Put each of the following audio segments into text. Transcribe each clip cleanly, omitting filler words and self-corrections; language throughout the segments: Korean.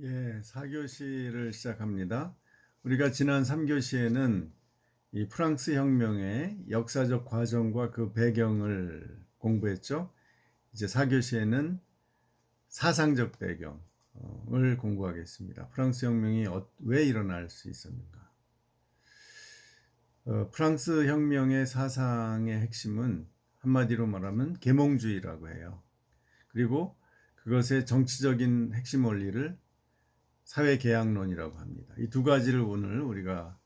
예, 4교시를 시작합니다. 우리가 지난 3교시에는 이 프랑스 혁명의 역사적 과정과 그 배경을 공부했죠. 이제 4교시에는 사상적 배경을 공부하겠습니다. 프랑스 혁명이 왜 일어날 수 있었는가? 프랑스 혁명의 사상의 핵심은 한마디로 말하면 계몽주의라고 해요. 그리고 그것의 정치적인 핵심 원리를 사회계약론이라고 합니다. 이 두 가지를 오늘 우리가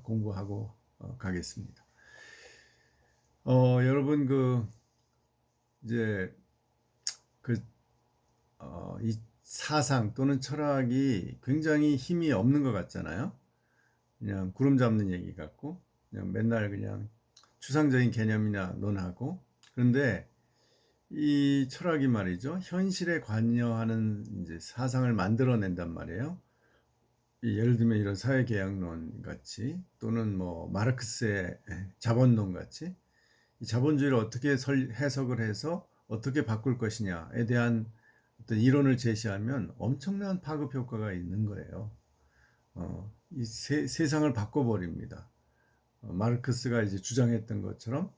공부하고 가겠습니다. 여러분 이제 이 사상 또는 철학이 굉장히 힘이 없는 것 같잖아요. 그냥 구름 잡는 얘기 같고 그냥 맨날 그냥 추상적인 개념이나 논하고. 그런데 이 철학이 말이죠, 현실에 관여하는 이제 사상을 만들어낸단 말이에요. 예를 들면 이런 사회계약론 같이, 또는 뭐 마르크스의 자본론 같이, 이 자본주의를 어떻게 해석을 해서 어떻게 바꿀 것이냐에 대한 어떤 이론을 제시하면 엄청난 파급 효과가 있는 거예요. 이 세상을 바꿔버립니다. 마르크스가 이제 주장했던 것처럼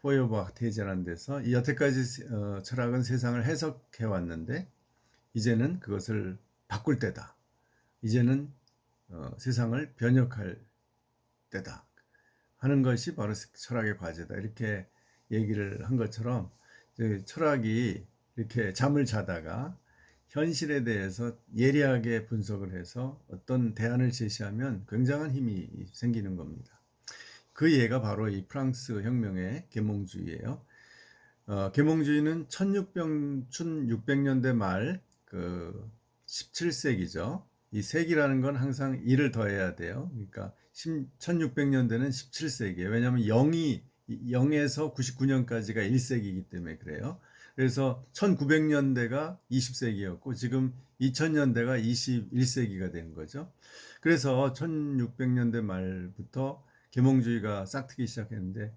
포여바 대제라는 데서 이 여태까지 철학은 세상을 해석해 왔는데 이제는 그것을 바꿀 때다. 이제는 세상을 변혁할 때다 하는 것이 바로 철학의 과제다, 이렇게 얘기를 한 것처럼, 철학이 이렇게 잠을 자다가 현실에 대해서 예리하게 분석을 해서 어떤 대안을 제시하면 굉장한 힘이 생기는 겁니다. 그 예가 바로 이 프랑스 혁명의 계몽주의예요. 계몽주의는 1600년대 말 17세기죠. 이 세기라는 건 항상 1을 더해야 돼요. 그러니까 1600년대는 17세기예요. 왜냐하면 0에서 99년까지가 1세기이기 때문에 그래요. 그래서 1900년대가 20세기였고 지금 2000년대가 21세기가 되는 거죠. 그래서 1600년대 말부터 계몽주의가 싹트기 시작했는데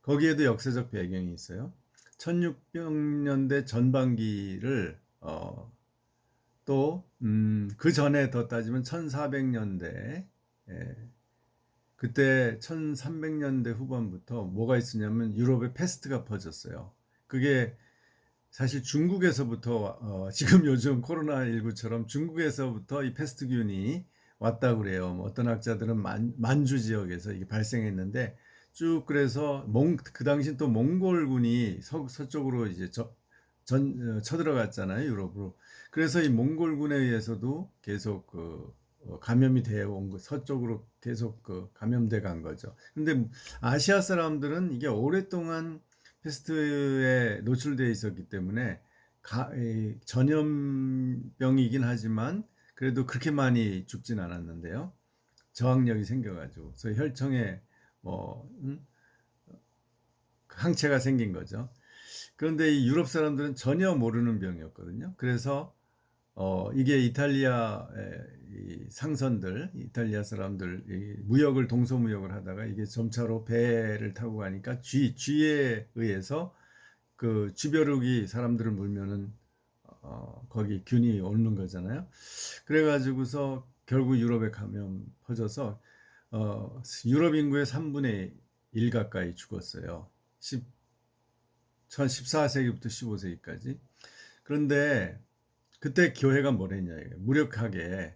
거기에도 역사적 배경이 있어요. 1600년대 전반기를 또 그 전에 더 따지면 1400년대, 그때 1300년대 후반부터 뭐가 있었냐면 유럽에 패스트가 퍼졌어요. 그게 사실 중국에서부터 지금 요즘 코로나19처럼 중국에서부터 이 패스트균이 왔다고 그래요. 뭐 어떤 학자들은 만주 지역에서 이게 발생했는데 쭉, 그래서 그 당시 또 몽골군이 서쪽으로 이제 쳐들어갔잖아요, 유럽으로. 그래서 이 몽골군에 의해서도 계속 감염이 되어 온 거, 서쪽으로 계속 감염돼 간 거죠. 근데 아시아 사람들은 이게 오랫동안 패스트에 노출되어 있었기 때문에 전염병이긴 하지만 그래도 그렇게 많이 죽진 않았는데요. 저항력이 생겨가지고, 그래서 혈청에 뭐 항체가 생긴 거죠. 그런데 이 유럽 사람들은 전혀 모르는 병이었거든요. 그래서 이게 이탈리아의 이 상선들, 이탈리아 사람들 무역을, 동서무역을 하다가 이게 점차로 배를 타고 가니까 쥐에 의해서 그 쥐벼룩이 사람들을 물면은 거기 균이 오는 거잖아요. 그래가지고서 결국 유럽에 감염 퍼져서 유럽 인구의 3분의 1 가까이 죽었어요. 14세기부터 15세기까지. 그런데 그때 교회가 뭐랬냐, 무력하게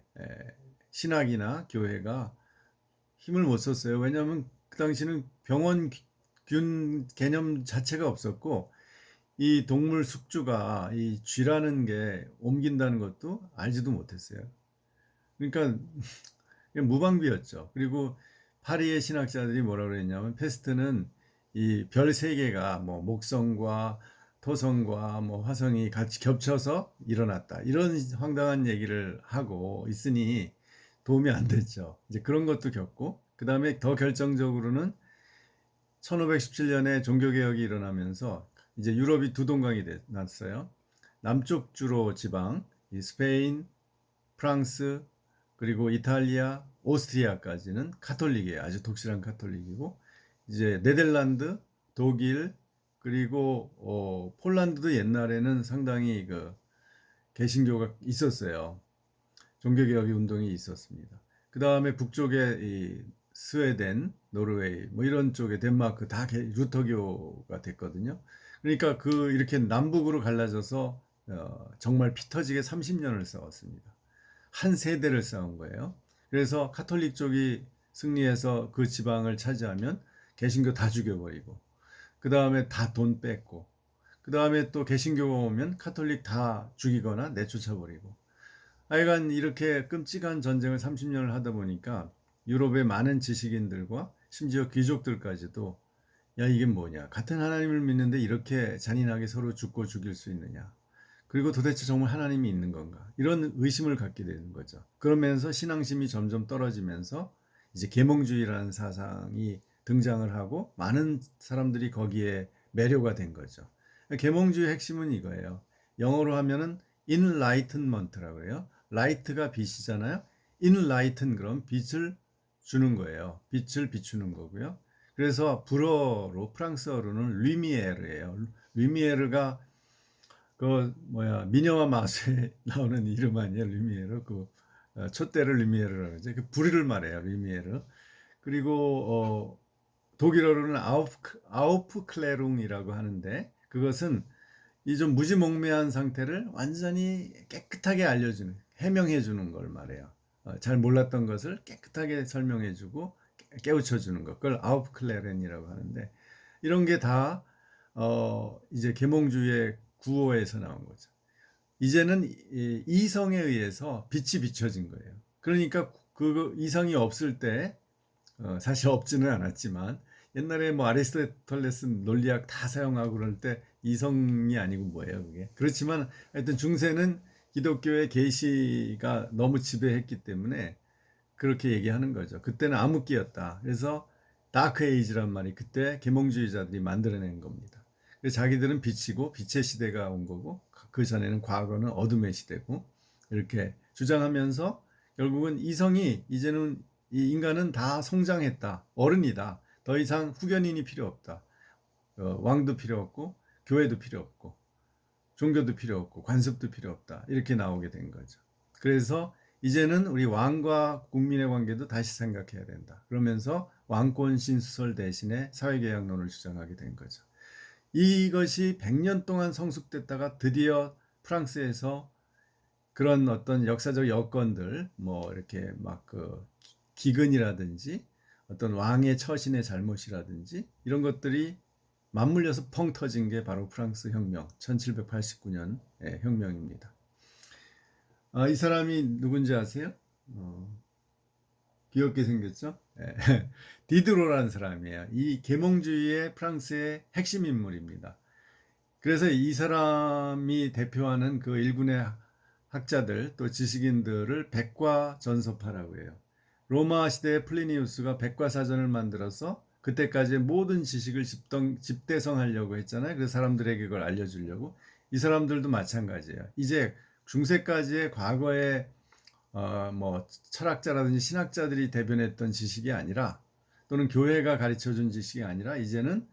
신학이나 교회가 힘을 못 썼어요. 왜냐하면 그 당시는 병원균 개념 자체가 없었고, 이 동물 숙주가 이 쥐라는 게 옮긴다는 것도 알지도 못했어요. 그러니까 무방비였죠. 그리고 파리의 신학자들이 뭐라 그랬냐면 패스트는 이 별 세 개가 뭐 목성과 토성과 뭐 화성이 같이 겹쳐서 일어났다, 이런 황당한 얘기를 하고 있으니 도움이 안 됐죠. 이제 그런 것도 겪고, 그 다음에 더 결정적으로는 1517년에 종교개혁이 일어나면서 이제 유럽이 두 동강이 났어요. 남쪽 주로 지방, 이 스페인, 프랑스, 그리고 이탈리아, 오스트리아까지는 카톨릭이에요. 아주 독실한 카톨릭이고, 이제 네덜란드, 독일, 그리고 폴란드도 옛날에는 상당히 개신교가 있었어요. 종교개혁의 운동이 있었습니다. 그 다음에 북쪽에 이 스웨덴, 노르웨이, 뭐 이런 쪽에 덴마크 다 루터교가 됐거든요. 그러니까 그 이렇게 남북으로 갈라져서 정말 피 터지게 30년을 싸웠습니다. 한 세대를 싸운 거예요. 그래서 카톨릭 쪽이 승리해서 그 지방을 차지하면 개신교 다 죽여버리고, 그 다음에 다 돈 뺏고, 그 다음에 또 개신교가 오면 카톨릭 다 죽이거나 내쫓아버리고. 하여간 이렇게 끔찍한 전쟁을 30년을 하다 보니까 유럽의 많은 지식인들과 심지어 귀족들까지도 야, 이게 뭐냐. 같은 하나님을 믿는데 이렇게 잔인하게 서로 죽고 죽일 수 있느냐. 그리고 도대체 정말 하나님이 있는 건가? 이런 의심을 갖게 되는 거죠. 그러면서 신앙심이 점점 떨어지면서 이제 계몽주의라는 사상이 등장을 하고 많은 사람들이 거기에 매료가 된 거죠. 계몽주의 핵심은 이거예요. 영어로 하면은 enlightenment라고 해요. light가 빛이잖아요. enlighten 그럼 빛을 주는 거예요. 빛을 비추는 거고요. 그래서 불어로 프랑스어로는 루미에르예요. 루미에르가 그 뭐야 미녀와 마술에 나오는 이름 아니에요. 루미에르 그 촛대를 루미에르라고 그러죠. 그 불을 말해요. 루미에르. 그리고 독일어로는 아우프클레룽이라고 하는데 그것은 이 좀 무지몽매한 상태를 완전히 깨끗하게 알려주는, 해명해주는 걸 말해요. 잘 몰랐던 것을 깨끗하게 설명해주고 깨우쳐주는 것. 그걸 아우프클레렌이라고 하는데 이런 게 다 이제 계몽주의의 구호에서 나온 거죠. 이제는 이성에 의해서 빛이 비춰진 거예요. 그러니까 그 이성이 없을 때 사실 없지는 않았지만 옛날에 뭐 아리스토텔레스 논리학 다 사용하고 그럴 때 이성이 아니고 뭐예요 그게. 그렇지만 하여튼 중세는 기독교의 계시가 너무 지배했기 때문에 그렇게 얘기하는 거죠. 그때는 암흑기였다. 그래서 다크 에이지란 말이 그때 계몽주의자들이 만들어낸 겁니다. 그래서 자기들은 빛이고 빛의 시대가 온 거고 그 전에는 과거는 어둠의 시대고 이렇게 주장하면서 결국은 이성이 이제는 이 인간은 다 성장했다. 어른이다. 더 이상 후견인이 필요 없다. 왕도 필요 없고 교회도 필요 없고 종교도 필요 없고 관습도 필요 없다. 이렇게 나오게 된 거죠. 그래서 이제는 우리 왕과 국민의 관계도 다시 생각해야 된다. 그러면서 왕권 신수설 대신에 사회개혁론을 주장하게 된 거죠. 이것이 100년 동안 성숙됐다가 드디어 프랑스에서 그런 어떤 역사적 여건들, 뭐 이렇게 막 그 기근이라든지 어떤 왕의 처신의 잘못이라든지 이런 것들이 맞물려서 펑 터진 게 바로 프랑스 혁명, 1789년의 혁명입니다. 이 사람이 누군지 아세요? 귀엽게 생겼죠? 디드로라는 사람이에요. 이 계몽주의의 프랑스의 핵심 인물입니다. 그래서 이 사람이 대표하는 그 일군의 학자들 또 지식인들을 백과전서파라고 해요. 로마 시대의 플리니우스가 백과사전을 만들어서 그때까지의 모든 지식을 집대성하려고 했잖아요. 그래서 사람들에게 그걸 알려주려고. 이 사람들도 마찬가지예요. 이제 중세까지의 과거의 뭐 철학자라든지 신학자들이 대변했던 지식이 아니라 또는 교회가 가르쳐준 지식이 아니라 이제는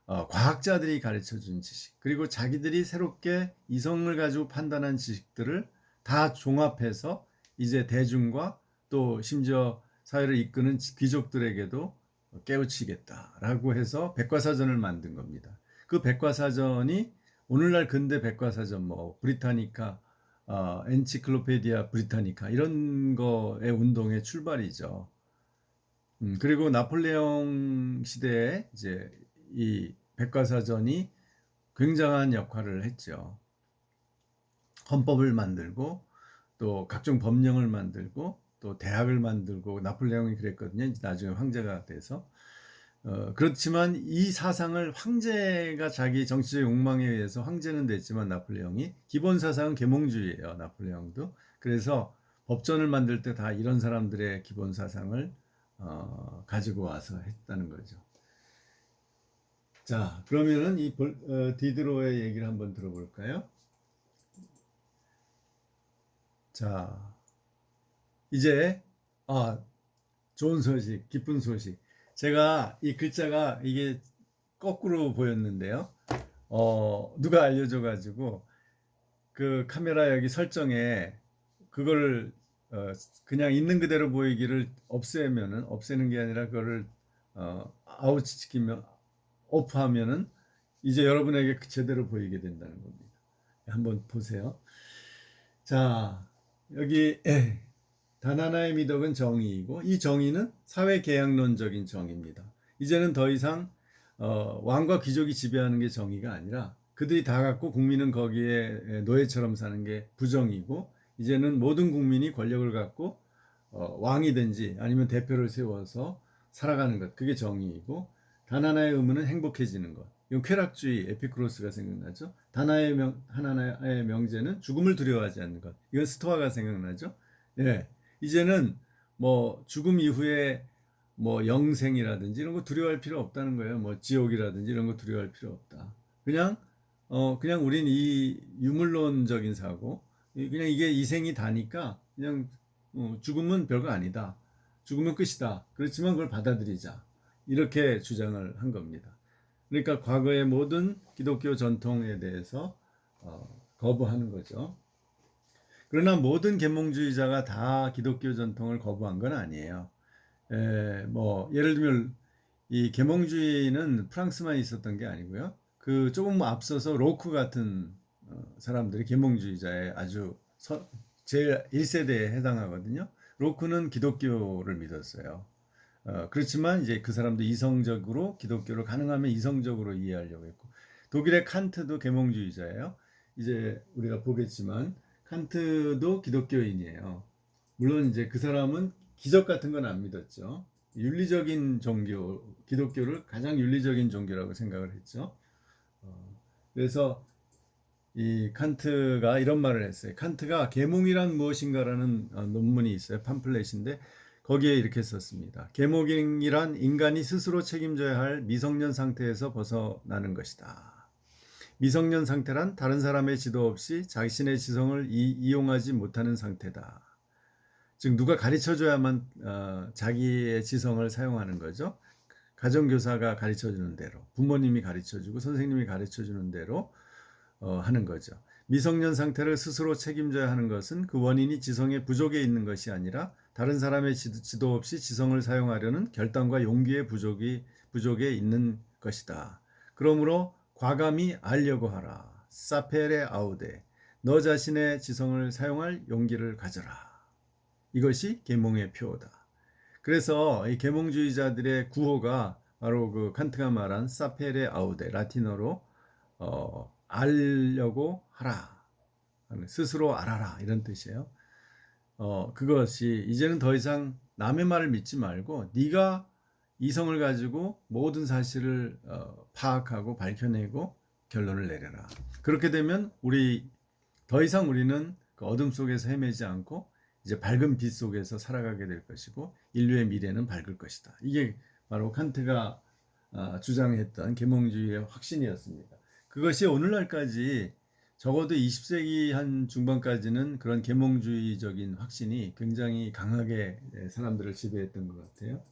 과학자들이 가르쳐준 지식 그리고 자기들이 새롭게 이성을 가지고 판단한 지식들을 다 종합해서 이제 대중과 또 심지어 사회를 이끄는 귀족들에게도 깨우치겠다라고 해서 백과사전을 만든 겁니다. 그 백과사전이 오늘날 근대 백과사전 뭐 브리타니카 엔치클로페디아 브리타니카 이런 거의 운동의 출발이죠. 그리고 나폴레옹 시대에 이제 이 백과사전이 굉장한 역할을 했죠. 헌법을 만들고 또 각종 법령을 만들고 또 대학을 만들고 나폴레옹이 그랬거든요. 나중에 황제가 돼서. 그렇지만 이 사상을 황제가 자기 정치적 욕망에 의해서 황제는 됐지만 나폴레옹이 기본 사상은 계몽주의예요. 나폴레옹도. 그래서 법전을 만들 때 다 이런 사람들의 기본 사상을 가지고 와서 했다는 거죠. 자, 그러면은 이 디드로의 얘기를 한번 들어볼까요? 자, 이제 좋은 소식, 기쁜 소식. 제가 이 글자가 이게 거꾸로 보였는데요. 누가 알려줘가지고 그 카메라 여기 설정에 그걸 그냥 있는 그대로 보이기를 없애면은, 없애는 게 아니라 그거를 아웃시키면, 오프하면은 이제 여러분에게 제대로 보이게 된다는 겁니다. 한번 보세요. 자, 여기 단 하나의 미덕은 정의이고, 이 정의는 사회계약론적인 정의입니다. 이제는 더 이상 왕과 귀족이 지배하는 게 정의가 아니라 그들이 다 갖고 국민은 거기에 노예처럼 사는 게 부정이고, 이제는 모든 국민이 권력을 갖고 왕이든지 아니면 대표를 세워서 살아가는 것, 그게 정의이고, 단 하나의 의무는 행복해지는 것. 이건 쾌락주의 에피쿠로스가 생각나죠. 단 하나의 명제는 죽음을 두려워하지 않는 것. 이건 스토아가 생각나죠. 예, 이제는 뭐 죽음 이후에 뭐 영생이라든지 이런 거 두려워할 필요 없다는 거예요. 뭐 지옥이라든지 이런 거 두려워할 필요 없다. 그냥 우린 이 유물론적인 사고, 그냥 이게 이생이 다니까 그냥 죽음은 별거 아니다. 죽으면 끝이다. 그렇지만 그걸 받아들이자. 이렇게 주장을 한 겁니다. 그러니까 과거의 모든 기독교 전통에 대해서 거부하는 거죠. 그러나 모든 계몽주의자가 다 기독교 전통을 거부한 건 아니에요. 뭐 예를 들면 이 계몽주의는 프랑스만 있었던 게 아니고요. 그 조금 앞서서 로크 같은 사람들이 계몽주의자의 아주 제일 1세대에 해당하거든요. 로크는 기독교를 믿었어요. 그렇지만 이제 그 사람도 이성적으로 기독교를 가능하면 이성적으로 이해하려고 했고, 독일의 칸트도 계몽주의자예요. 이제 우리가 보겠지만 칸트도 기독교인이에요. 물론 이제 그 사람은 기적 같은 건 안 믿었죠. 윤리적인 종교, 기독교를 가장 윤리적인 종교라고 생각을 했죠. 그래서 이 칸트가 이런 말을 했어요. 칸트가 계몽이란 무엇인가라는 논문이 있어요. 팜플렛인데 거기에 이렇게 썼습니다. 계몽이란 인간이 스스로 책임져야 할 미성년 상태에서 벗어나는 것이다. 미성년 상태란 다른 사람의 지도 없이 자신의 지성을 이용하지 못하는 상태다. 즉 누가 가르쳐줘야만 자기의 지성을 사용하는 거죠. 가정교사가 가르쳐주는 대로, 부모님이 가르쳐주고 선생님이 가르쳐주는 대로 하는 거죠. 미성년 상태를 스스로 책임져야 하는 것은 그 원인이 지성의 부족에 있는 것이 아니라 다른 사람의 지도 없이 지성을 사용하려는 결단과 용기의 부족에 있는 것이다. 그러므로 과감히 알려고 하라. 사페레 아우데. 너 자신의 지성을 사용할 용기를 가져라. 이것이 계몽의 표다. 그래서 이 계몽주의자들의 구호가 바로 그 칸트가 말한 사페레 아우데, 라틴어로 알려고 하라, 스스로 알아라, 이런 뜻이에요. 그것이 이제는 더 이상 남의 말을 믿지 말고 네가 이성을 가지고 모든 사실을 파악하고 밝혀내고 결론을 내려라. 그렇게 되면 더 이상 우리는 그 어둠 속에서 헤매지 않고 이제 밝은 빛 속에서 살아가게 될 것이고 인류의 미래는 밝을 것이다. 이게 바로 칸트가 주장했던 계몽주의의 확신이었습니다. 그것이 오늘날까지 적어도 20세기 한 중반까지는 그런 계몽주의적인 확신이 굉장히 강하게 사람들을 지배했던 것 같아요.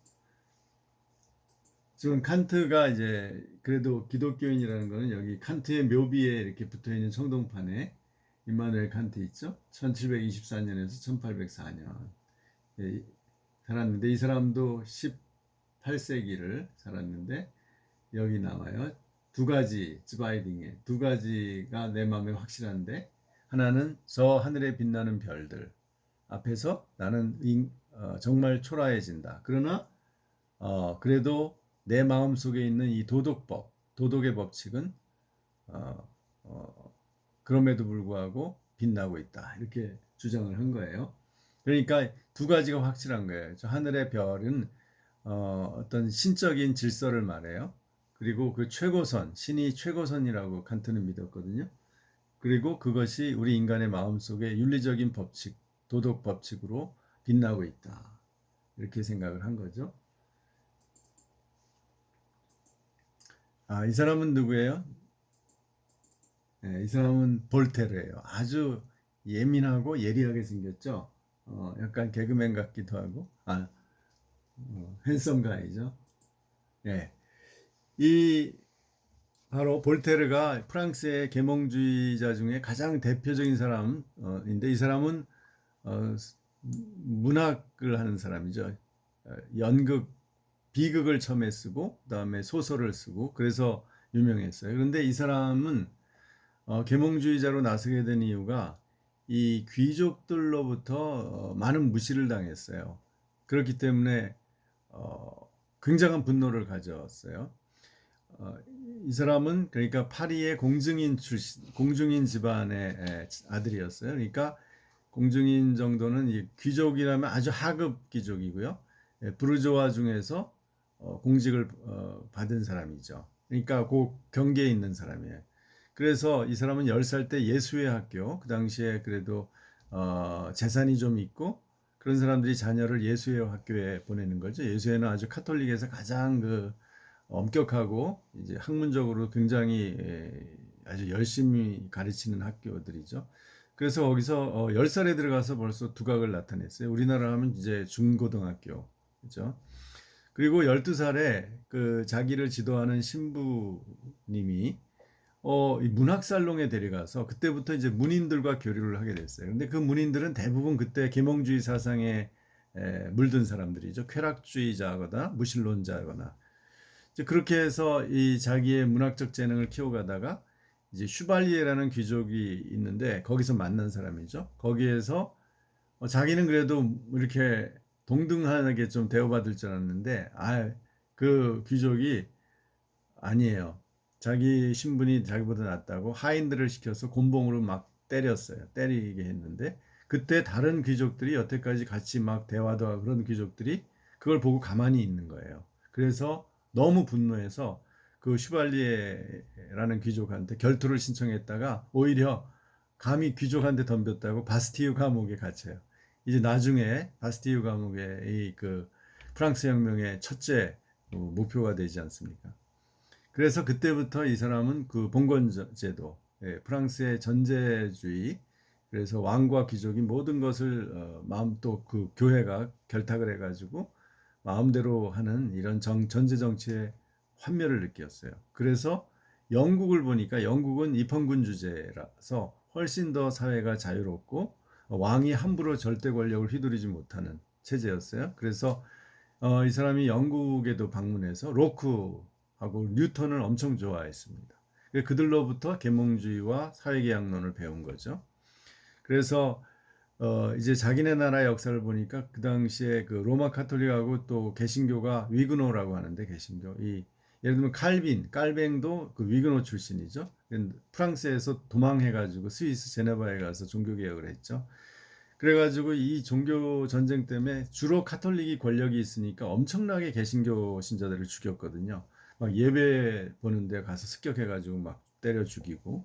지금 칸트가 이제 그래도 기독교인이라는 거는 여기 칸트의 묘비에 이렇게 붙어 있는 청동판에 임마누엘 칸트 있죠? 1724년에서 1804년 살았는데 이 사람도 18세기를 살았는데 여기 나와요. 두 가지 디바이딩에 두 가지가 내 마음에 확실한데, 하나는 저 하늘에 빛나는 별들 앞에서 나는 정말 초라해진다. 그러나 그래도 내 마음 속에 있는 이 도덕의 법칙은 그럼에도 불구하고 빛나고 있다. 이렇게 주장을 한 거예요. 그러니까 두 가지가 확실한 거예요. 저 하늘의 별은 어떤 신적인 질서를 말해요. 그리고 그 최고선, 신이 최고선이라고 칸트는 믿었거든요. 그리고 그것이 우리 인간의 마음속에 윤리적인 법칙, 도덕 법칙으로 빛나고 있다. 이렇게 생각을 한 거죠. 이 사람은 누구예요? 이 사람은 볼테르예요. 아주 예민하고 예리하게 생겼죠. 약간 개그맨 같기도 하고, 핸섬 가이죠. 예. 이 바로 볼테르가 프랑스의 계몽주의자 중에 가장 대표적인 사람인데 이 사람은 어, 문학을 하는 사람이죠. 연극, 비극을 처음에 쓰고 그다음에 소설을 쓰고 그래서 유명했어요. 그런데 이 사람은 계몽주의자로 나서게 된 이유가 이 귀족들로부터 많은 무시를 당했어요. 그렇기 때문에 어, 굉장한 분노를 가졌어요. 어, 이 사람은 그러니까 파리의 공중인 집안의 아들이었어요. 그러니까 공중인 정도는 이 귀족이라면 아주 하급 귀족이고요. 부르조아 중에서 공직을 받은 사람이죠. 그러니까 그 경계에 있는 사람이에요. 그래서 이 사람은 10살 때 예수회 학교, 그 당시에 그래도 재산이 좀 있고 그런 사람들이 자녀를 예수회 학교에 보내는 거죠. 예수회는 아주 카톨릭에서 가장 그 엄격하고 이제 학문적으로 굉장히 아주 열심히 가르치는 학교들이죠. 그래서 거기서 10살에 들어가서 벌써 두각을 나타냈어요. 우리나라 하면 이제 중고등학교. 그죠? 그리고 12살에 그 자기를 지도하는 신부님이 이 문학살롱에 데려가서 그때부터 이제 문인들과 교류를 하게 됐어요. 근데 그 문인들은 대부분 그때 계몽주의 사상에 물든 사람들이죠. 쾌락주의자거나 무신론자거나. 이제 그렇게 해서 이 자기의 문학적 재능을 키워가다가 이제 슈발리에라는 귀족이 있는데 거기서 만난 사람이죠. 거기에서 자기는 그래도 이렇게 동등하게 좀 대우받을 줄 알았는데 그 귀족이 아니에요. 자기 신분이 자기보다 낫다고 하인들을 시켜서 곤봉으로 막 때렸어요. 때리게 했는데 그때 다른 귀족들이 여태까지 같이 막 대화도 하고 그런 귀족들이 그걸 보고 가만히 있는 거예요. 그래서 너무 분노해서 그 슈발리에라는 귀족한테 결투를 신청했다가 오히려 감히 귀족한테 덤볐다고 바스티유 감옥에 갇혀요. 이제 나중에 바스티유 감옥에 이 그 프랑스 혁명의 첫째 목표가 되지 않습니까? 그래서 그때부터 이 사람은 그 봉건제도, 프랑스의 전제주의, 그래서 왕과 귀족이 모든 것을 마음 또 그 교회가 결탁을 해가지고 마음대로 하는 이런 전제 정치의 환멸을 느꼈어요. 그래서 영국을 보니까 영국은 입헌군 주제라서 훨씬 더 사회가 자유롭고 왕이 함부로 절대 권력을 휘두르지 못하는 체제였어요. 그래서 이 사람이 영국에도 방문해서 로크하고 뉴턴을 엄청 좋아했습니다. 그들로부터 계몽주의와 사회계약론을 배운 거죠. 그래서 이제 자기네 나라 역사를 보니까 그 당시에 그 로마 카톨릭하고 또 개신교가 위그노라고 하는데 개신교 예를 들면 깔뱅도 그 위그노 출신이죠. 프랑스에서 도망해가지고 스위스 제네바에 가서 종교개혁을 했죠. 그래가지고 이 종교 전쟁 때문에 주로 카톨릭이 권력이 있으니까 엄청나게 개신교 신자들을 죽였거든요. 막 예배 보는데 가서 습격해가지고 막 때려 죽이고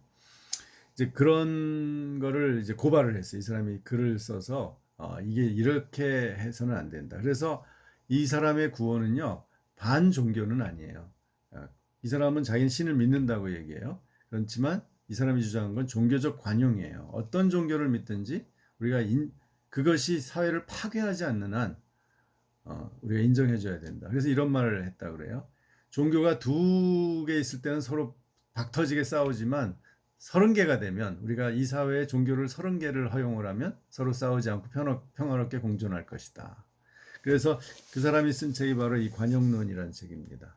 이제 그런 거를 이제 고발을 했어요. 이 사람이 글을 써서 이게 이렇게 해서는 안 된다. 그래서 이 사람의 구원은요 반종교는 아니에요. 이 사람은 자기는 신을 믿는다고 얘기해요. 그렇지만 이 사람이 주장한 건 종교적 관용이에요. 어떤 종교를 믿든지 우리가 그것이 사회를 파괴하지 않는 한 우리가 인정해줘야 된다. 그래서 이런 말을 했다 그래요. 종교가 두 개 있을 때는 서로 박터지게 싸우지만 30개가 되면 우리가 이 사회에 종교를 30개를 허용을 하면 서로 싸우지 않고 평화롭게 공존할 것이다. 그래서 그 사람이 쓴 책이 바로 이 관용론이라는 책입니다.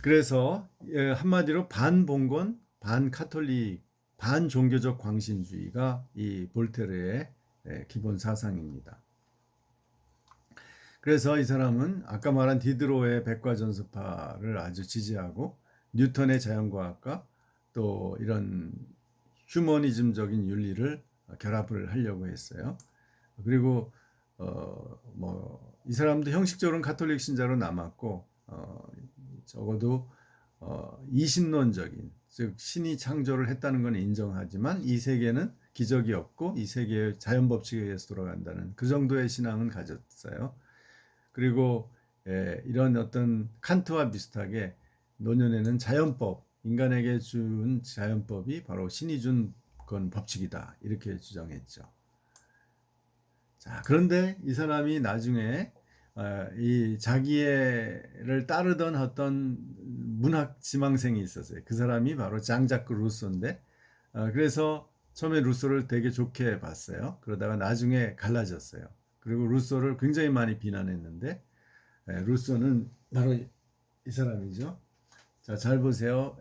그래서 한마디로 반봉건, 반카톨릭, 반종교적 광신주의가 이 볼테르의 기본 사상입니다. 그래서 이 사람은 아까 말한 디드로의 백과전수파를 아주 지지하고 뉴턴의 자연과학과 또 이런 휴머니즘적인 윤리를 결합을 하려고 했어요. 그리고 이 사람도 형식적으로는 카톨릭 신자로 남았고 적어도 이신론적인 즉 신이 창조를 했다는 건 인정하지만 이 세계는 기적이 없고 이 세계의 자연 법칙에 의해서 돌아간다는 그 정도의 신앙은 가졌어요. 그리고 이런 어떤 칸트와 비슷하게 노년에는 자연법, 인간에게 준 자연법이 바로 신이 준 건 법칙이다 이렇게 주장했죠. 자, 그런데 이 사람이 나중에 이 자기를 따르던 어떤 문학 지망생이 있었어요. 그 사람이 바로 장자크 루소인데, 그래서 처음에 루소를 되게 좋게 봤어요. 그러다가 나중에 갈라졌어요. 그리고 루소를 굉장히 많이 비난했는데, 루소는 바로 이 사람이죠. 자, 잘 보세요.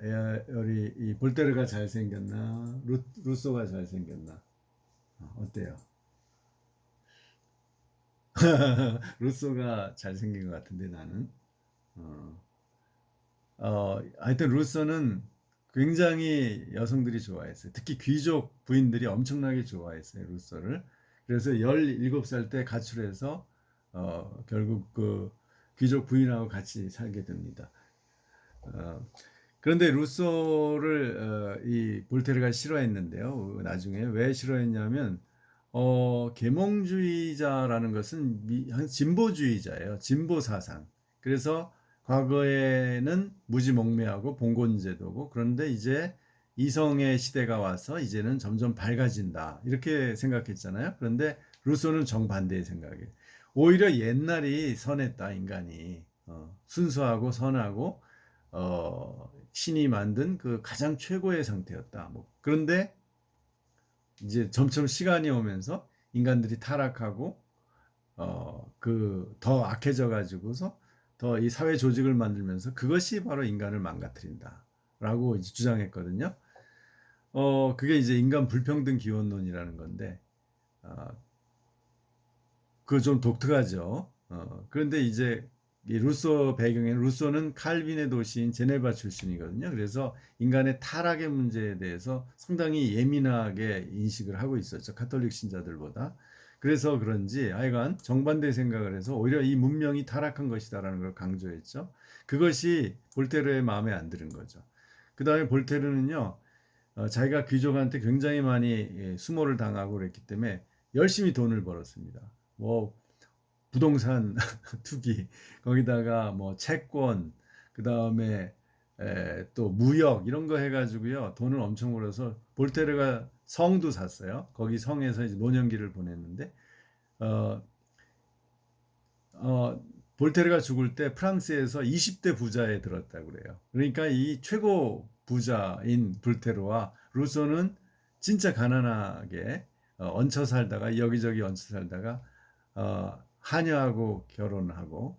우리 이 볼테르가 잘생겼나? 루소가 잘생겼나? 어때요? 루소가 잘생긴 것 같은데 나는. 어, 하여튼 루소는 굉장히 여성들이 좋아했어요. 특히 귀족 부인들이 엄청나게 좋아했어요, 루소를. 그래서 17살 때 가출해서 결국 그 귀족 부인하고 같이 살게 됩니다. 어, 그런데 루소를 이 볼테르가 싫어했는데요. 나중에 왜 싫어했냐면 계몽주의자라는 것은 진보주의자예요. 진보 사상. 그래서 과거에는 무지몽매하고 봉건제도고, 그런데 이제 이성의 시대가 와서 이제는 점점 밝아진다, 이렇게 생각했잖아요. 그런데 루소는 정반대의 생각이에요. 오히려 옛날이 선했다, 인간이. 순수하고 선하고 신이 만든 그 가장 최고의 상태였다. 뭐 그런데 이제 점점 시간이 오면서 인간들이 타락하고 그 더 악해져 가지고서 더 이 사회 조직을 만들면서 그것이 바로 인간을 망가뜨린다라고 이제 주장했거든요. 그게 이제 인간 불평등 기원론이라는 건데, 어, 그거 좀 독특하죠. 그런데 이제 이 루소 배경에는, 루소는 칼빈의 도시인 제네바 출신이거든요. 그래서 인간의 타락의 문제에 대해서 상당히 예민하게 인식을 하고 있었죠. 카톨릭 신자들보다. 그래서 그런지 하여간 정반대 생각을 해서 오히려 이 문명이 타락한 것이다라는 걸 강조했죠. 그것이 볼테르의 마음에 안 드는 거죠. 그 다음에 볼테르는요, 자기가 귀족한테 굉장히 많이 수모를 당하고 그랬기 때문에 열심히 돈을 벌었습니다. 뭐 부동산 투기, 거기다가 뭐 채권, 그 다음에 또 무역 이런 거 해가지고요, 돈을 엄청 벌어서 볼테르가 성도 샀어요. 거기 성에서 이제 노년기를 보냈는데, 어, 어, 볼테르가 죽을 때 프랑스에서 20대 부자에 들었다고 그래요. 그러니까 이 최고 부자인 볼테르와 루소는 진짜 가난하게 얹혀 살다가, 여기저기 얹혀 살다가 하녀하고 결혼하고,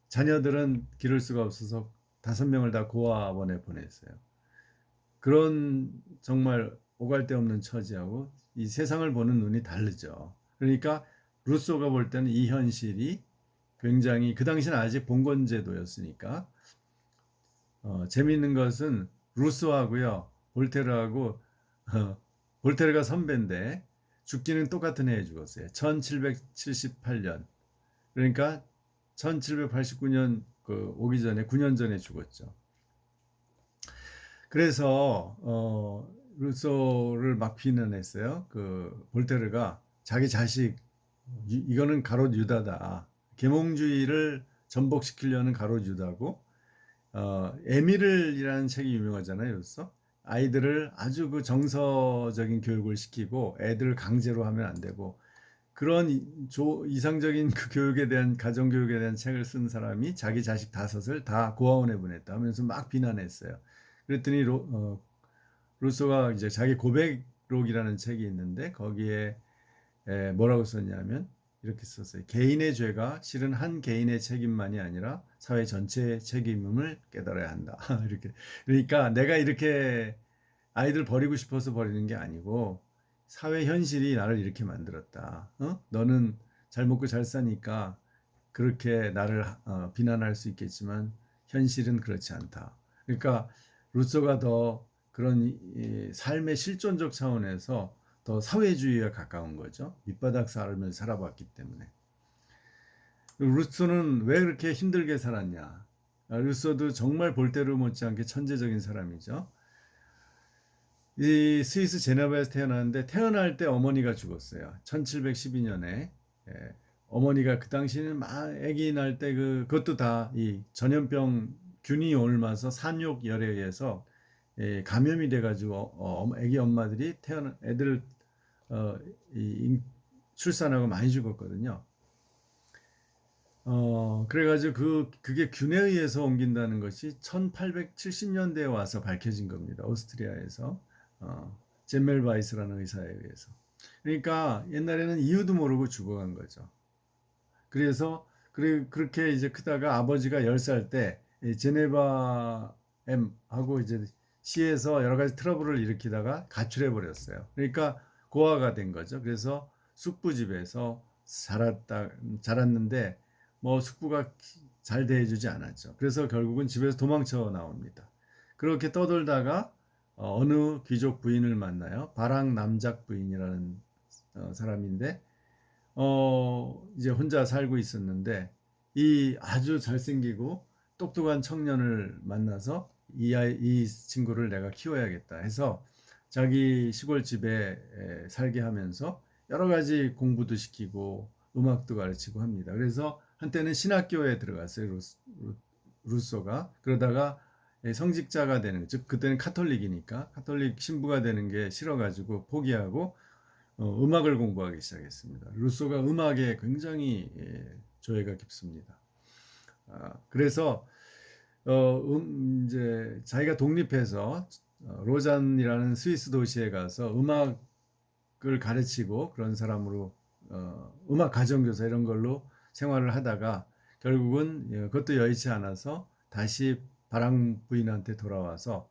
자녀들은 기를 수가 없어서 5명을 다 고아원에 보냈어요. 그런 정말 오갈 데 없는 처지하고 이 세상을 보는 눈이 다르죠. 그러니까 루소가 볼 때는 이 현실이 굉장히, 그 당시는 아직 봉건제도였으니까, 재미있는 것은 루소하고요, 볼테르하고, 어, 볼테르가 선배인데 죽기는 똑같은 해에 죽었어요. 1778년. 그러니까 1789년 그 오기 전에 9년 전에 죽었죠. 그래서 루소를 막 비난했어요. 그 볼테르가 자기 자식, 이거는 가롯 유다다, 계몽주의를 전복시키려는 가롯 유다고, 에미를이라는 책이 유명하잖아요. 그래서 아이들을 아주 그 정서적인 교육을 시키고 애들을 강제로 하면 안 되고, 그런 이상적인 그 교육에 대한, 가정 교육에 대한 책을 쓴 사람이 자기 자식 5을 다 고아원에 보냈다 하면서 막 비난했어요. 그랬더니 루소가 이제 자기 고백록이라는 책이 있는데, 거기에 뭐라고 썼냐면 이렇게 썼어요. 개인의 죄가 실은 한 개인의 책임만이 아니라 사회 전체의 책임임을 깨달아야 한다. 이렇게. 그러니까 내가 이렇게 아이들 버리고 싶어서 버리는 게 아니고 사회 현실이 나를 이렇게 만들었다. 너는 잘 먹고 잘 사니까 그렇게 나를 비난할 수 있겠지만 현실은 그렇지 않다. 그러니까 루소가 더 그런 삶의 실존적 차원에서 더 사회주의에 가까운 거죠. 밑바닥 삶을 살아봤기 때문에. 루소는 왜 그렇게 힘들게 살았냐? 루소도 정말 볼테르 못지않게 천재적인 사람이죠. 이 스위스 제네바에서 태어났는데, 태어날 때 어머니가 죽었어요. 1712년에. 어머니가 그 당시에는 막 아기 날 때 그것도 다 이 전염병 균이 옮아서 산욕열에 의해서 감염이 돼가지고 아기 엄마들이 애들 이 출산하고 많이 죽었거든요. 그래가지고 그게 균에 의해서 옮긴다는 것이 1870년대에 와서 밝혀진 겁니다. 오스트리아에서. 젬멜바이스라는 의사에 의해서. 그러니까 옛날에는 이유도 모르고 죽어간 거죠. 그래서 그렇게 이제 크다가 아버지가 10살 때 제네바 M하고 이제 시에서 여러 가지 트러블을 일으키다가 가출해 버렸어요. 그러니까 고아가 된 거죠. 그래서 숙부집에서 자랐는데 뭐 숙부가 잘 대해주지 않았죠. 그래서 결국은 집에서 도망쳐 나옵니다. 그렇게 떠돌다가 어느 귀족 부인을 만나요. 바랑 남작 부인이라는 사람인데 이제 혼자 살고 있었는데 이 아주 잘생기고 똑똑한 청년을 만나서 이 친구를 내가 키워야겠다 해서 자기 시골집에 살게 하면서 여러 가지 공부도 시키고 음악도 가르치고 합니다. 그래서 한때는 신학교에 들어갔어요. 루소가. 그러다가 성직자가 되는, 즉 그때는 카톨릭이니까 카톨릭 신부가 되는 게 싫어가지고 포기하고 음악을 공부하기 시작했습니다. 루소가 음악에 굉장히 조예가 깊습니다. 그래서 이제 자기가 독립해서 로잔이라는 스위스 도시에 가서 음악을 가르치고 그런 사람으로 음악 가정교사 이런 걸로 생활을 하다가 결국은 그것도 여의치 않아서 다시 바람 부인한테 돌아와서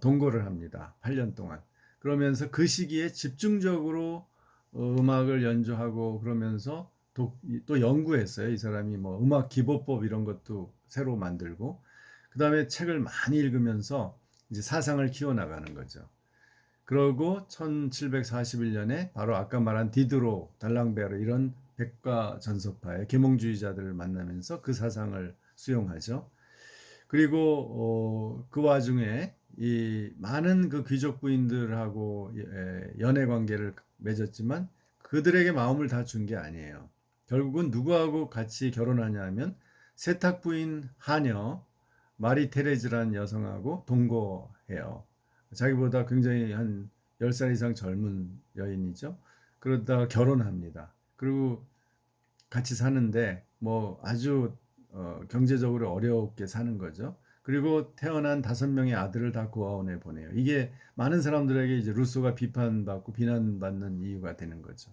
동거를 합니다. 8년 동안. 그러면서 그 시기에 집중적으로 음악을 연주하고 그러면서 또 연구했어요. 이 사람이 뭐 음악 기보법 이런 것도 새로 만들고 그 다음에 책을 많이 읽으면서 이제 사상을 키워나가는 거죠. 그러고 1741년에 바로 아까 말한 디드로, 달랑베르 이런 백과 전서파의 계몽주의자들을 만나면서 그 사상을 수용하죠. 그리고 그 와중에 이 많은 그 귀족 부인들하고 연애 관계를 맺었지만 그들에게 마음을 다 준 게 아니에요. 결국은 누구하고 같이 결혼하냐면 세탁 부인 하녀 마리 테레즈라는 여성하고 동거해요. 자기보다 굉장히 한 10살 이상 젊은 여인이죠. 그러다가 결혼합니다. 그리고 같이 사는데 뭐 아주 경제적으로 어렵게 사는 거죠. 그리고 태어난 5명의 아들을 다 고아원에 보내요. 이게 많은 사람들에게 이제 루소가 비판받고 비난받는 이유가 되는 거죠.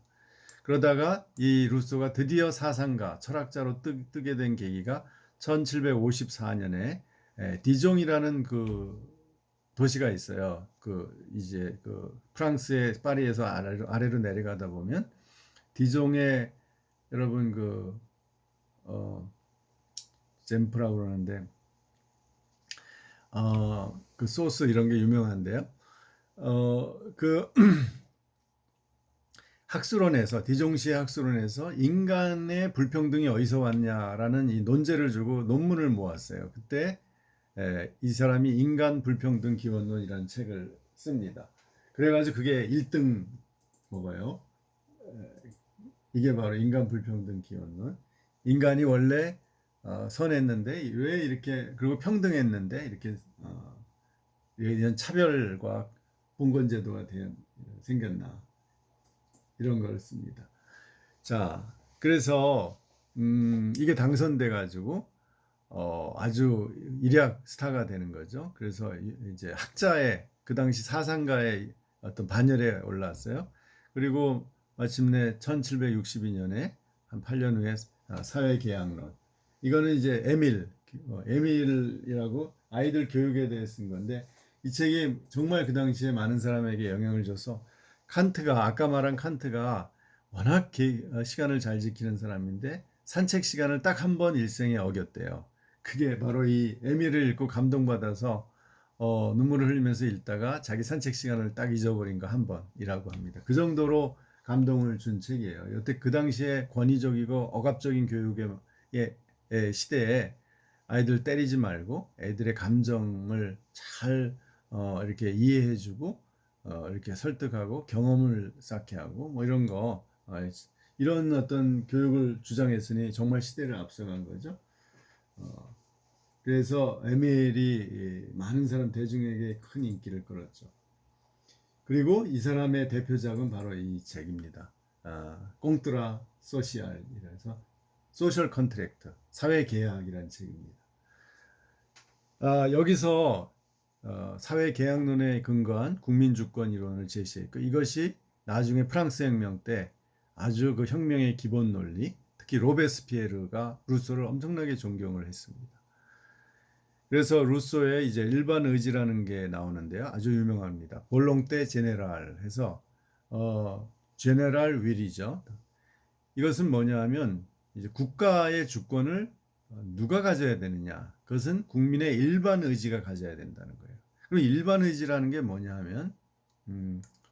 그러다가 이 루소가 드디어 사상가, 철학자로 뜨게 된 계기가 1754년에 디종이라는 그 도시가 있어요. 그 이제 그 프랑스의 파리에서 아래로 내려가다 보면 디종에 여러분 어, 잼프라고 그러는데 그 소스 이런 게 유명한데요. 그 학술원에서 디종시의 학술원에서 인간의 불평등이 어디서 왔냐라는 이 논제를 주고 논문을 모았어요. 그때 이 사람이 인간 불평등 기원론이라는 책을 씁니다. 그래가지고 그게 1등 먹어요. 이게 바로 인간 불평등 기원론. 인간이 원래 선했는데 왜 이렇게 그리고 평등했는데 이렇게 이런 차별과 봉건제도가 생겼나 이런 걸 씁니다. 자, 그래서 이게 당선돼 가지고 아주 일약 스타가 되는 거죠. 그래서 이제 학자의 그 당시 사상가의 어떤 반열에 올랐어요. 그리고 마침내 1762년에 한 8년 후에 사회계약론. 이거는 이제 에밀이라고 아이들 교육에 대해 쓴 건데 이 책이 정말 그 당시에 많은 사람에게 영향을 줘서 칸트가 아까 말한 칸트가 워낙 시간을 잘 지키는 사람인데 산책 시간을 딱 한 번 일생에 어겼대요. 그게 바로 이 에밀을 읽고 감동받아서 눈물을 흘리면서 읽다가 자기 산책 시간을 딱 잊어버린 거 한 번이라고 합니다. 그 정도로 감동을 준 책이에요. 여태 그 당시에 권위적이고 억압적인 교육의 시대에 아이들 때리지 말고 애들의 감정을 잘 이렇게 이해해주고 이렇게 설득하고 경험을 쌓게 하고 뭐 이런 거 이런 어떤 교육을 주장했으니 정말 시대를 앞서간 거죠. 그래서 에밀이 많은 사람 대중에게 큰 인기를 끌었죠. 그리고 이 사람의 대표작은 바로 이 책입니다. 꽁트라 소시알이라서 소셜 컨트랙트, 사회 계약이라는 책입니다. 여기서 사회 계약론에 근거한 국민 주권 이론을 제시했고, 이것이 나중에 프랑스 혁명 때 아주 그 혁명의 기본 논리, 특히 로베스피에르가 루소를 엄청나게 존경을 했습니다. 그래서 루소의 이제 일반 의지라는 게 나오는데요. 아주 유명합니다. 볼롱테 제네랄 해서 제네랄 윌이죠. 이것은 뭐냐 하면 이제 국가의 주권을 누가 가져야 되느냐. 그것은 국민의 일반 의지가 가져야 된다는 거예요. 그리고 일반 의지라는 게 뭐냐 하면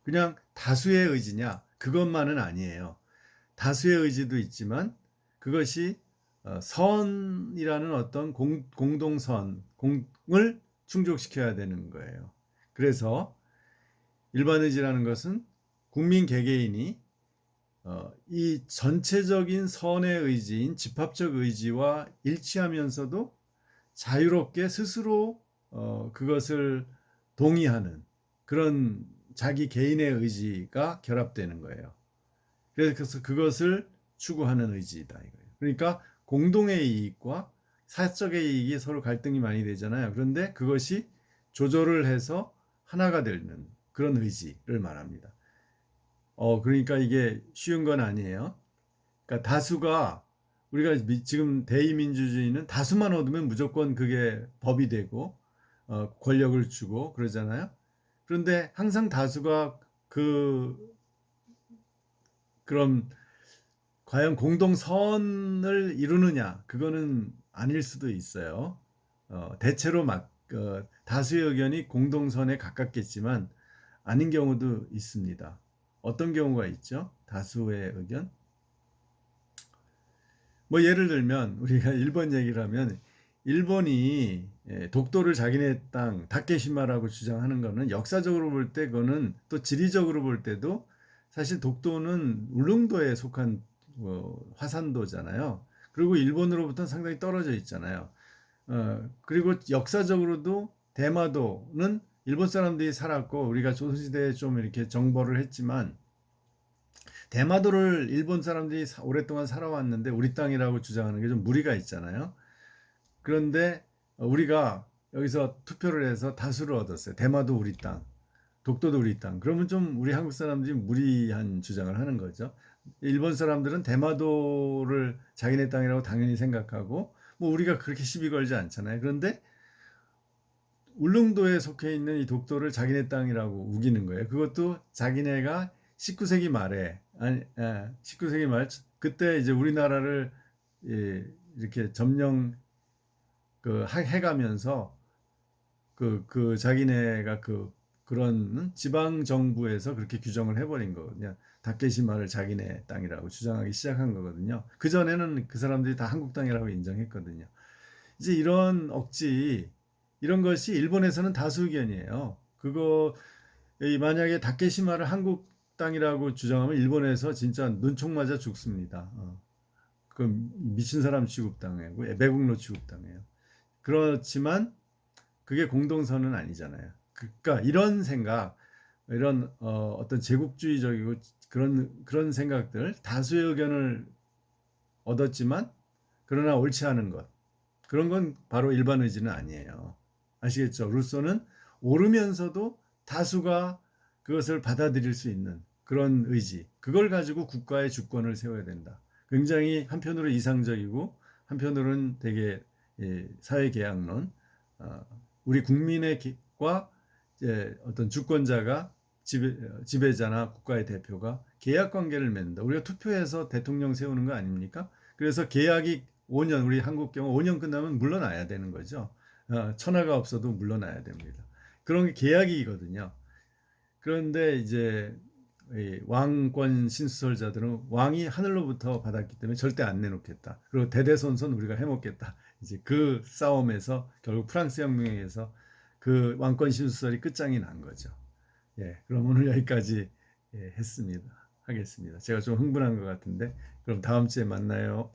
그냥 다수의 의지냐? 그것만은 아니에요. 다수의 의지도 있지만 그것이 선이라는 어떤 공동선을 충족시켜야 되는 거예요. 그래서 일반 의지라는 것은 국민 개개인이 이 전체적인 선의 의지인 집합적 의지와 일치하면서도 자유롭게 스스로 그것을 동의하는 그런 자기 개인의 의지가 결합되는 거예요. 그래서 그것을 추구하는 의지이다 이거예요. 그러니까 공동의 이익과 사적의 이익이 서로 갈등이 많이 되잖아요. 그런데 그것이 조절을 해서 하나가 되는 그런 의지를 말합니다. 그러니까 이게 쉬운 건 아니에요. 그러니까 다수가 우리가 지금 대의민주주의는 다수만 얻으면 무조건 그게 법이 되고 권력을 주고 그러잖아요. 그런데 항상 다수가 그럼 과연 공동선을 이루느냐? 그거는 아닐 수도 있어요. 대체로 다수의 의견이 공동선에 가깝겠지만 아닌 경우도 있습니다. 어떤 경우가 있죠? 다수의 의견? 뭐 예를 들면 우리가 일본 얘기를 하면 일본이 독도를 자기네 땅 다케시마라고 주장하는 거는 역사적으로 볼 때 그거는 또 지리적으로 볼 때도 사실 독도는 울릉도에 속한 화산도잖아요. 그리고 일본으로부터는 상당히 떨어져 있잖아요. 그리고 역사적으로도 대마도는 일본 사람들이 살았고 우리가 조선시대에 좀 이렇게 정벌을 했지만 대마도를 일본 사람들이 오랫동안 살아왔는데 우리 땅이라고 주장하는 게 좀 무리가 있잖아요. 그런데 우리가 여기서 투표를 해서 다수를 얻었어요. 대마도 우리 땅, 독도도 우리 땅. 그러면 좀 우리 한국 사람들이 무리한 주장을 하는 거죠. 일본 사람들은 대마도를 자기네 땅이라고 당연히 생각하고 뭐 우리가 그렇게 시비 걸지 않잖아요. 그런데 울릉도에 속해 있는 이 독도를 자기네 땅이라고 우기는 거예요. 그것도 자기네가 19세기 말에 19세기 말 그때 이제 우리나라를 이렇게 점령 해가면서 자기네가 그런 지방 정부에서 그렇게 규정을 해버린 거거든요. 다케시마를 자기네 땅이라고 주장하기 시작한 거거든요. 그 전에는 그 사람들이 다 한국 땅이라고 인정했거든요. 이제 이런 이런 것이 일본에서는 다수 의견이에요. 만약에 다케시마를 한국 땅이라고 주장하면 일본에서 진짜 눈총 맞아 죽습니다. 그 미친 사람 취급당하고 매국노 취급당해요. 그렇지만 그게 공동선은 아니잖아요. 그러니까 이런 생각, 이런 어떤 제국주의적이고 그런 생각들, 다수의 의견을 얻었지만 그러나 옳지 않은 것, 그런 건 바로 일반 의지는 아니에요. 아시겠죠? 루소는 옳으면서도 다수가 그것을 받아들일 수 있는 그런 의지, 그걸 가지고 국가의 주권을 세워야 된다. 굉장히 한편으로 이상적이고 한편으로는 되게 사회계약론, 우리 국민과 어떤 주권자가 지배자나 국가의 대표가 계약 관계를 맺는다. 우리가 투표해서 대통령 세우는 거 아닙니까? 그래서 계약이 5년, 우리 한국 경우 5년 끝나면 물러나야 되는 거죠. 천하가 없어도 물러나야 됩니다. 그런 게 계약이거든요. 그런데 이제 왕권 신수설자들은 왕이 하늘로부터 받았기 때문에 절대 안 내놓겠다. 그리고 대대손손 우리가 해먹겠다. 이제 그 싸움에서 결국 프랑스 혁명에 의해서 그 왕권 신수설이 끝장이 난 거죠. 예, 그럼 오늘 여기까지 하겠습니다. 제가 좀 흥분한 것 같은데, 그럼 다음 주에 만나요.